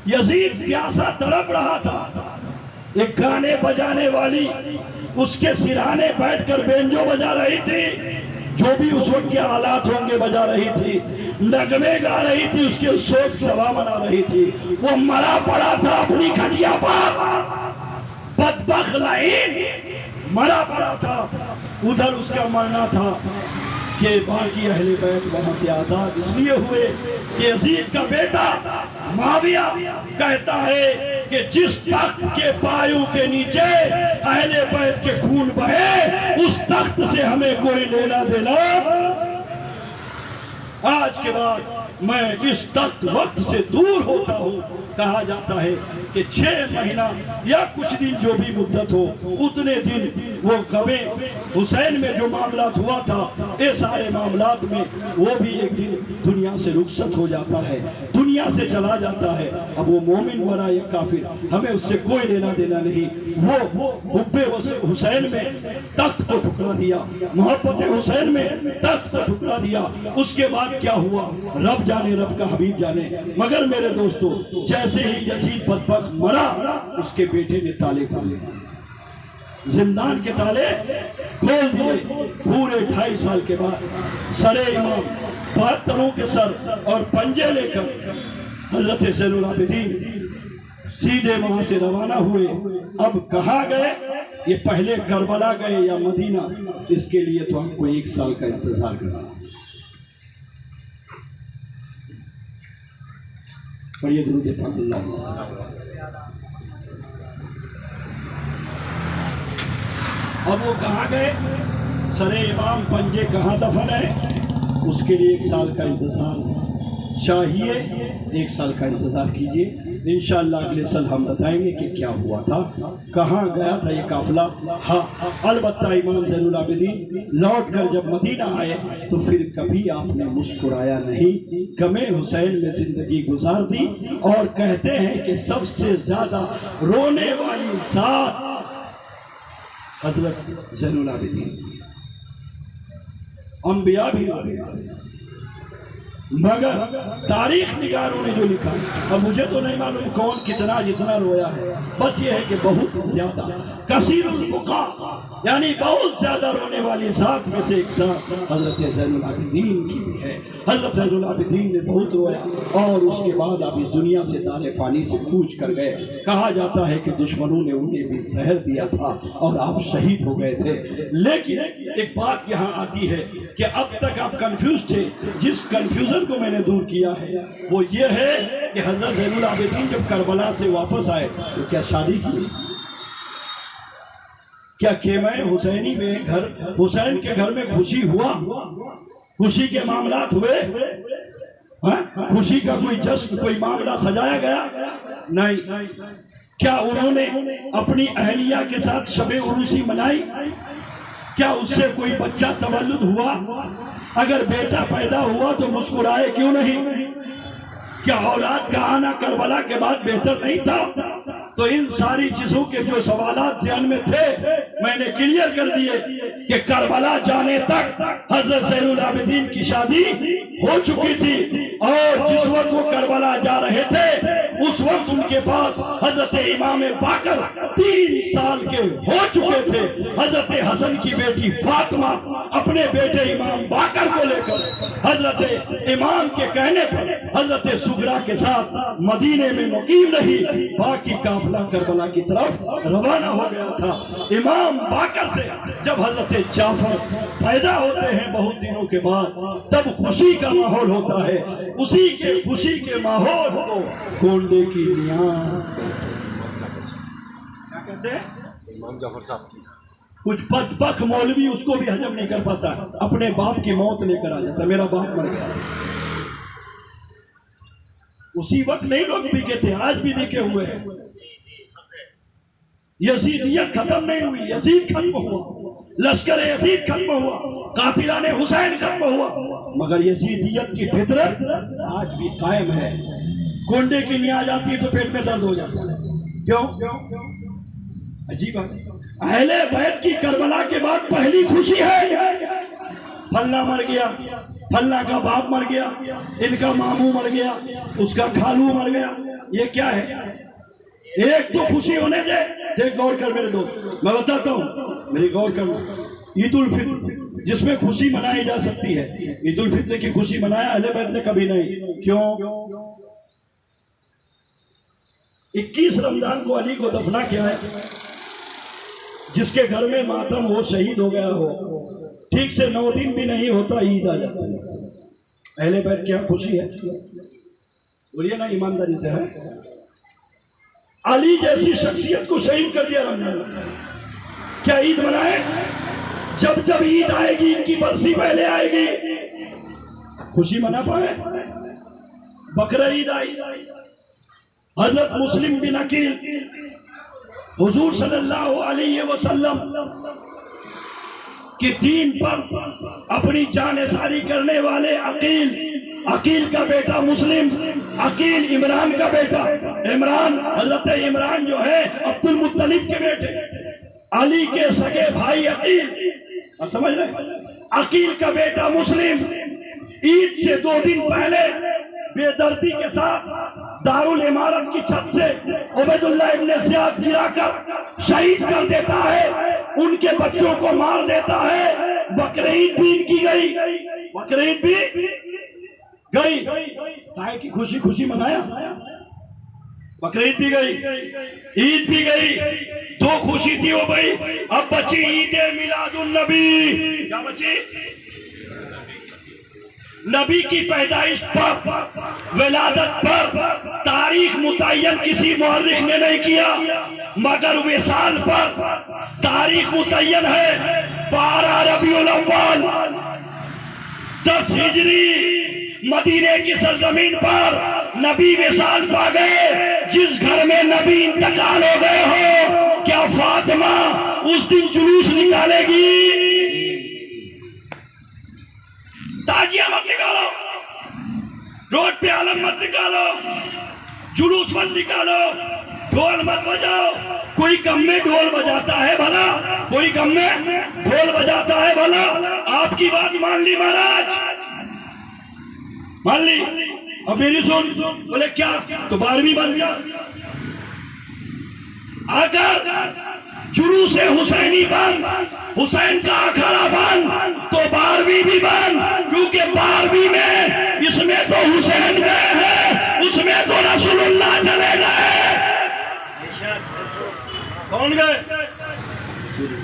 Yazid प्यासा तड़प रहा था। एक गाने बजाने वाली उसके सिरहाने बैठकर बेंजो बजा रही थी, जो भी उस वक्त के हालात होंगे बजा रही थी, नगमे गा रही थी, उसके शोक सभा मना रही थी। वो मरा पड़ा था अपनी खटिया पर, बदबख्त लाइन मरा पड़ा था। उधर उसका मरना था कि बाकी अहले बैत वहां से आजाद इसलिए हुए कि यजीद का बेटा मुआविया कहता है कि जिस तख्त के पायों के नीचे अहले बैत के खून बहे, उस तख्त से हमें कोई लेना देना। आज के बाद मैं इस तख्त वक्त से दूर होता हूँ। कहा जाता है कि 6 महीना या कुछ दिन जो भी मुद्दत हो, उतने दिन वो गवे हुसैन में जो मामलात हुआ था, ये सारे मामलात में वो भी एक दिन दुनिया से रुखसत हो जाता है, दुनिया से चला जाता है। अब वो मोमिन बना या काफिर, हमें उससे कोई लेना देना नहीं। वो हुब्बे हुसैन में तख्त को ठुकरा दिया, मोहब्बत हुसैन में तख्त को ठुकरा दिया। उसके बाद क्या हुआ रब जाने, रब का हबीब जाने। मगर मेरे दोस्तों, जैसे ही यजीद बदबख्त मरा, उसके बेटे ने ताले खोले, जिंदान के ताले खोल दिए। पूरे 2.5 साल के बाद सरे इमाम 72 के सर और पंजे लेकर हजरत ज़ैनुल आबिदीन सीधे वहां से रवाना हुए। अब कहाँ गए? ये पहले करबला गए या मदीना? इसके लिए तो हमको 1 साल का इंतजार करना। और ये दुरूद पाक अल्लाह। अब वो कहाँ गए? सरे इमाम पंजे कहाँ दफन है? उसके लिए 1 साल का इंतजार चाहिए। 1 साल का इंतजार कीजिए, इंशाअल्लाह अगले साल हम बताएंगे कि क्या हुआ था, कहाँ गया था ये काफिला। हाँ, अलबत्ता इमाम ज़ैनुल आबिदीन लौट कर जब मदीना आए तो फिर कभी आपने मुस्कुराया नहीं, गमे हुसैन में जिंदगी गुजार दी। और कहते हैं कि सबसे ज्यादा रोने वाली ज़ात हजरत ज़ैनुल आबिदीन। अंबिया भी रोए, मगर तारीख निगारों ने जो लिखा, अब मुझे तो नहीं मालूम कौन कितना जितना रोया है, बस ये है कि बहुत ज्यादा कसीरुल बुका, यानी बहुत ज्यादा रोने वाली ज़ात में से एक ज़ात हजरत ज़ैनुल आबिदीन की भी है। हजरत ज़ैनुल आबिदीन ने बहुत रोया और उसके बाद आप इस दुनिया से दाने फानी से कूच कर गए। कहा जाता है कि दुश्मनों ने उन्हें भी जहर दिया था और आप शहीद हो गए थे। लेकिन एक बात यहाँ आती है कि अब तक आप कंफ्यूज थे, जिस कंफ्यूजन को मैंने दूर किया है वो ये है कि हजरत ज़ैनुल आबिदीन जब करबला से वापस आए तो क्या शादी की? क्या खेमे हुसैनी में घर हुसैन के घर में खुशी हुआ? खुशी के मामलात हुए? खुशी का कोई जश्न, कोई मामला सजाया गया? नहीं। क्या उन्होंने अपनी अहलिया के साथ शबे उरूसी मनाई? क्या उससे कोई बच्चा तवल्लुद हुआ? अगर बेटा पैदा हुआ तो मुस्कुराए क्यों नहीं? क्या औलाद का आना करबला के बाद बेहतर नहीं था? तो इन सारी चीजों के जो सवालात ज़हन में थे मैंने क्लियर कर दिए कि करबला जाने तक हजरत ज़ैनुल आबिदीन की शादी हो चुकी थी और जिस वक्त वो करबला जा रहे थे उस वक्त उनके पास हजरत इमाम बाकर 3 साल के हो चुके थे। हजरत हसन की बेटी फातिमा अपने बेटे इमाम बाकर को लेकर हजरत इमाम के कहने पर हजरत सुगरा के साथ मदीने में मुकीम रही, बाकी काफिला करबला की तरफ रवाना हो गया था। इमाम बाकर से जब हजरत जाफर पैदा होते हैं बहुत दिनों के बाद, तब खुशी का माहौल होता है। उसी के खुशी के माहौल को कोंडे की नियाज क्या कहते हैं? इमाम जाफर साहब की कुछ बदबख्त मौलवी उसको भी हजम नहीं कर पाता, अपने बाप की मौत लेकर आ जाता, मेरा बाप मर गया। उसी वक्त नहीं लोग बिके थे, आज भी बिके हुए हैं। यजीदियत खत्म नहीं हुई, यजीद खत्म हुआ, लश्कर यजीद खत्म हुआ, कातिलाने हुसैन खत्म हुआ, मगर यजीदियत की फितरत आज भी कायम है। कोंडे की नींद आती है तो पेट में दर्द हो जाता है। क्यों? अजीब बात है। अहले बैत की करबला के बाद पहली खुशी है फल्ला मर गया, फल्ला का बाप मर गया, इनका मामू मर गया, उसका खालू मर गया। ये क्या है? एक तो खुशी होने दे। देख गौर कर मेरे दोस्त, मैं बताता हूँ, मेरी गौर करना। ईद उल फित्र जिसमें खुशी मनाई जा सकती है, ईद उल फित्र की खुशी मनाया अहले बैत ने कभी नहीं। क्यों? 21 रमजान को अली को दफना किया है। जिसके घर में मातम हो, शहीद हो गया हो, ठीक से 9 दिन भी नहीं होता ईद आ जाती है। अहले बैत क्या खुशी है? बोलिए ना ईमानदारी से। है अली जैसी शख्सियत को शहीद कर दिया रमजान में, क्या ईद मनाए? जब जब ईद आएगी, इनकी बरसी पहले आएगी, खुशी मना पाए? बकरा ईद आई, हजरत मुस्लिम बिन अकील हुजूर सल्लल्लाहु अलैहि वसल्लम के दीन पर अपनी जानेसारी करने वाले अकील, अकील का बेटा मुस्लिम, अकील इमरान का बेटा, इमरान हजरत इमरान जो है अब्दुल मुत्तलिब के बेटे, अली के सगे भाई अकील, समझ रहे? अकील का बेटा मुस्लिम ईद से 2 दिन पहले बेदर्दी के साथ दारुल इमारत की छत से उबैदुल्लाह इब्ने ज़ियाद गिराकर शहीद कर देता है, उनके बच्चों को मार देता है। बकरीद भी इनकी गई, बकरीद भी गई। काहे की खुशी खुशी मनाया? बकरीद भी गई, ईद भी गई, 2 खुशी थी वो भाई। अब बची ईद मिलादुन नबी। क्या बची? नबी की पैदाइश पर, विलादत पर तारीख मुतय्यन किसी मुअर्रिख ने नहीं किया, मगर विसाल पर तारीख मुतय्यन है 12 रबीउल अव्वल 10 हिजरी। मदीने की सरजमीन पर नबी विसाल पा गए। जिस घर में नबी इंतकाल हो गए हो, क्या फातिमा उस दिन जुलूस निकालेगी? ताजिया मत निकालो, रोड पे आलम मत निकालो, जुलूस मत निकालो, ढोल मत बजाओ। कोई गम में ढोल बजाता है भला, कोई गम में ढोल बजाता है भला। आपकी बात मान ली महाराज, मान ली। अब मेरी सुन, बोले क्या? तो 12वीं बन गया। अगर जुलूस हुसैनी बन, हुसैन का अखाड़ा बन, तो 12वीं भी बन, क्योंकि 12वीं में इसमें तो हुसैन गए हैं, उसमें तो रसूलुल्लाह चले गए। कौन गए?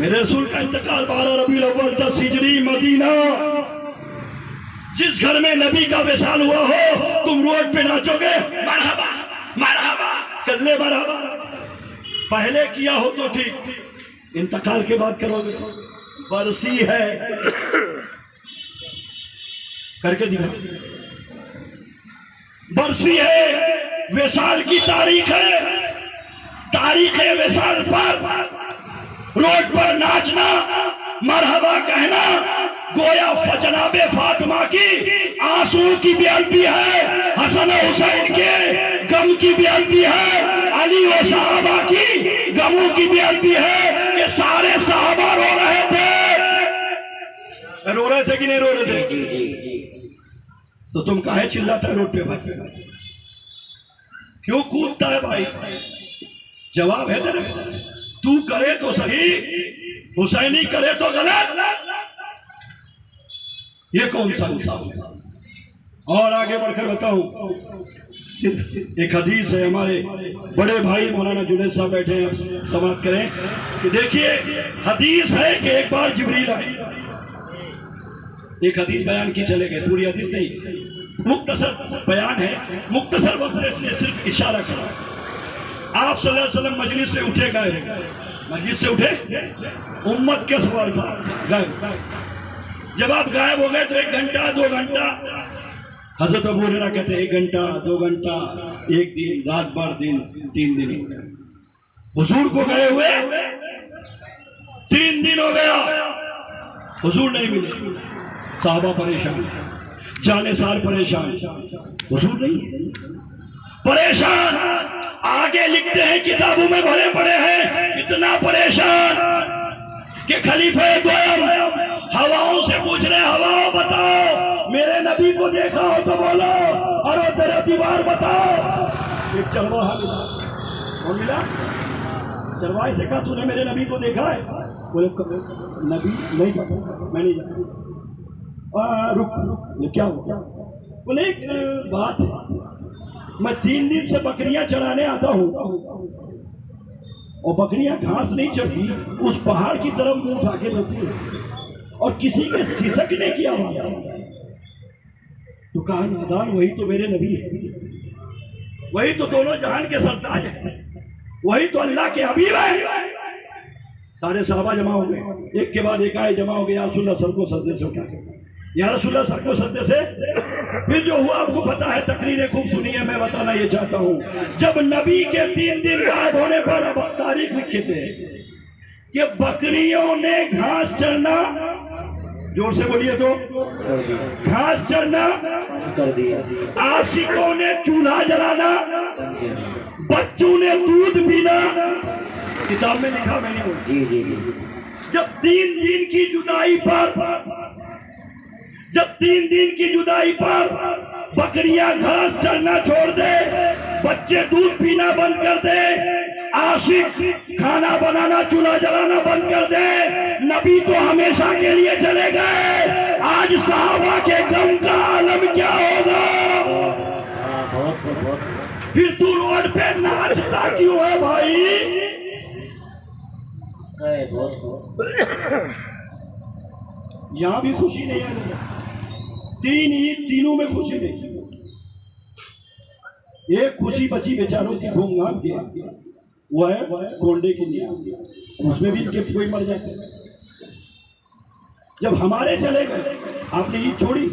मेरे रसूल का इंतकाल 12 रबीउल अव्वल 10 हिजरी मदीना। जिस घर में नबी का विसाल हुआ हो, तुम रोड पे नाचोगे मरहबा मरहबा, कल्ले मरहबा। पहले किया हो तो ठीक, इंतकाल के बाद करोगे। बरसी है, करके दिखा। बरसी है, विसाल की तारीख है, तारीख है विसाल पर रोड पर नाचना, मरहबा कहना, गोया जनाबे फातिमा की आंसू की बेअदबी है, हसन हुसैन के गम की बेअदबी है, अली व सहाबा की गमों की बेअदबी है। ये सारे सहाबा रो रहे थे कि नहीं रो रहे थे? तो तुम काहे चिल्लाता है रोड पे भाई? क्यों कूदता है भाई? जवाब है तेरे। तू करे तो सही, हुसैनी करे तो गलत। ये कौन सा इंसाफ है? और आगे बढ़कर बताऊं, एक हदीस है, हमारे बड़े भाई मौलाना जुनैद साहब बैठे हैं, समाप्त करें कि देखिए हदीस है कि एक बार जिब्रील आए। एक हदीस बयान की चले गए, पूरी हदीस नहीं, मुख्तसर बयान है, मुख्तसर वक्त इसने सिर्फ इशारा करा। आप सल्लल्लाहु अलैहि वसल्लम मजलिस से उठे गए, मस्जिद से उठे, उम्मत का सवाल था, गए। जब आप गायब हो गए तो 1 घंटा 2 घंटा, हजरत अबू हुरैरा कहते 1 घंटा 2 घंटा, 1 दिन, रात भर, दिन, 3 दिन। हुजूर को गए हुए 3 दिन हो गया, हुजूर नहीं मिले। साहबा परेशान, जानेसार परेशान, हुजूर नहीं परेशान। आगे लिखते हैं, किताबों में भरे पड़े हैं, इतना परेशान कि खलीफे द्वयम हवाओं से पूछ रहे, हवाओं बताओ मेरे नबी को देखा हो तो बोलो, और तेरा दीवार बताओ। एक चरवाहा मिला, और मिला चरवाहे से कहा तूने मेरे नबी को देखा है? बोले नबी नहीं पता, मैं नहीं जानता। रुक, ये क्या हो? बोले एक बात है, मैं 3 दिन से बकरियां चराने आता हूँ और बकरियां घास नहीं चढ़ती, उस पहाड़ की तरफ मुंह उठा के रहती है और किसी के सिसकने की आवाज आई। तो कहा नादान, वही तो मेरे नबी है, वही तो दोनों जहान के सरताज है, वही तो अल्लाह के हबीब है। सारे साहबा जमा हो गए, एक के बाद एक आए जमा हो गए। या रसूलल्लाह सर को सजदे से उठा के, या रसूलल्लाह सर को सजदे से। फिर जो हुआ आपको पता है, तकरीरें खूब सुनी है, मैं बताना ये चाहता हूँ। जब नबी के 3 दिन गायब होने पर अब तारीख लिखे थे कि बकरियों ने घास चरना, जोर से बोलिए तो, घास चरना कर दिया, आशिकों ने चूल्हा जलाना, बच्चों ने दूध पीना, किताब में लिखा मैंने। जी जी जी। जब 3 दिन की जुदाई पर, जब 3 दिन की जुदाई पर बकरियां घास चरना छोड़ दे, बच्चे दूध पीना बंद कर दे, आशिक खाना बनाना चूल्हा जलाना बंद कर दे, नबी तो हमेशा के लिए चले गए। आज साहबा के गम का आलम क्या होगा? फिर तू रोड पे नाचता क्यों है भाई? यहां भी खुशी नहीं है, 3 ईद तीनों में खुशी नहीं। एक खुशी बची बेचारों की घूमघाम की, वो है गोंडे की नियाज, उसमें भी इनके कोई मर जाते। जब हमारे चले गए, आपने ईद छोड़ी,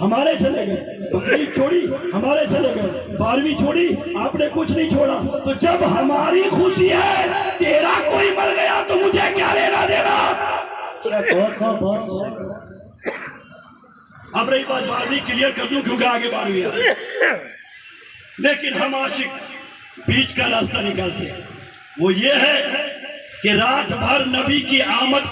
हमारे चले गए, बकरीद छोड़ी, हमारे चले गए, 12वीं छोड़ी, आपने कुछ नहीं छोड़ा। तो जब हमारी खुशी है, तेरा कोई मर गया तो मुझे क्या लेना देना? अब रही बात 12वीं, क्लियर कर दूं क्योंकि आगे 12वीं है। लेकिन हम आशिक बीच का रास्ता निकालते हैं, वो ये है कि रात भर नबी की आमद